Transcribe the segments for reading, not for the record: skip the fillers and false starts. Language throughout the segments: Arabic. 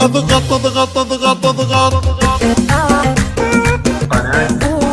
اضغط اضغط اضغط اضغط قناة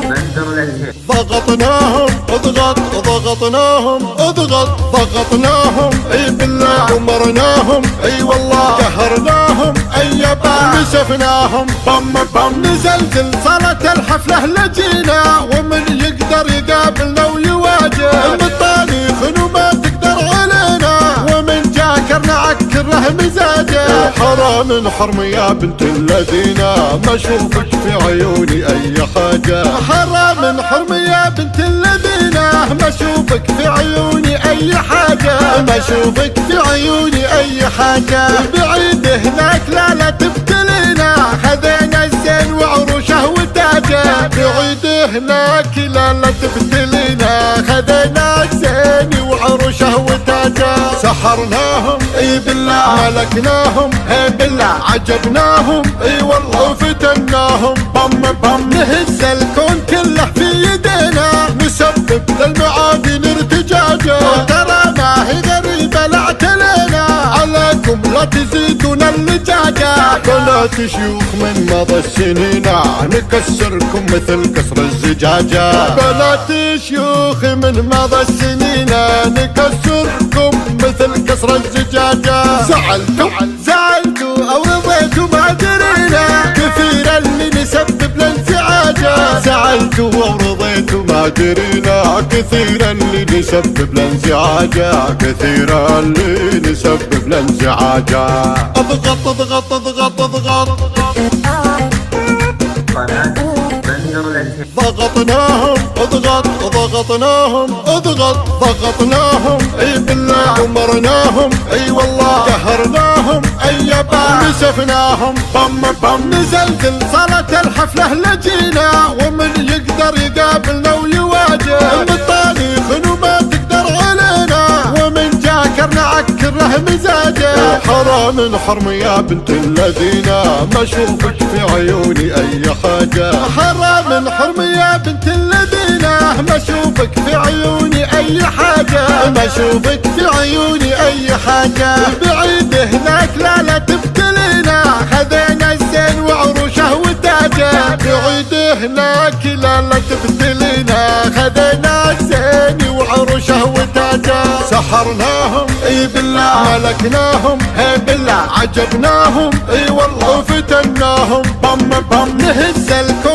بندر للهيب. ضغطناهم اضغط ضغطناهم اضغط ضغطناهم اي بالله عمرناهم اي والله قهرناهم اي بام نسفناهم بم بم نزلزل صارت الحفله لجينا ومن يقدر يقابلنا ويواجه المطانيخ وما تقدر علينا ومن جاكر نعكره مزاجه حرام حرم يا بنت الذين ما اشوفك في عيوني اي حاجه حرام حرم يا بنت الذين ما اشوفك في عيوني اي حاجه ما اشوفك في عيوني اي حاجه بعيد هناك لا تبتلينا خذينا الزين وعروشه وتاجه بعيد هناك لا تبتلينا خذينا الزين وعروشه وتاجه سحرناهم اي بالله ملكناهم اي بالله عجبناهم اي والله فتناهم بم بم نهز الكون كله في يدينا نسبب للمعادن ارتجاجه ترى ما هي غريبه لا اعتلينا عليكم لا تزيدون اللجاجه بنات شيوخ من مضى السنين نكسركم مثل كسر الزجاجه بنات شيوخ من مضى السنين نكسركم مثل كسر الزجاجه زعلتوا او رضيتوا ما درينا كثير اللي نسبب لانزعاجه زعلتوا او رضيتوا ما درينا كثير اللي نسبب لانزعاجه كثير اللي نسبب لانزعاجه اضغط اضغط اضغط اضغط قناة بندر للهيب. ضغطناهم اضغط ضغطناهم اضغط ضغطناهم اي بالله عمرناهم اي والله قهرناهم اي بام نسفناهم بم بم نزلزل صارت الحفله لجينا ومن يقدر يقابلنا ويواجه المطانيخ وما تقدر علينا ومن جاكر نعكره مزاجه حرام حرم يا بنت الذين ما اشوفك في عيوني اي حاجه حرام حرم يا بنت الذين ما اشوفك في عيوني اي حاجه ما اشوفك في عيوني اي حاجه بعيد هناك لا تبتلينا خذينا الزين وعروشه وتاجه بعيد هناك لا تبتلينا خذينا الزين وعروشه وتاجه سحرناهم اي بالله ملكناهم اي بالله عجبناهم اي والله فتناهم بم بم نهز الكون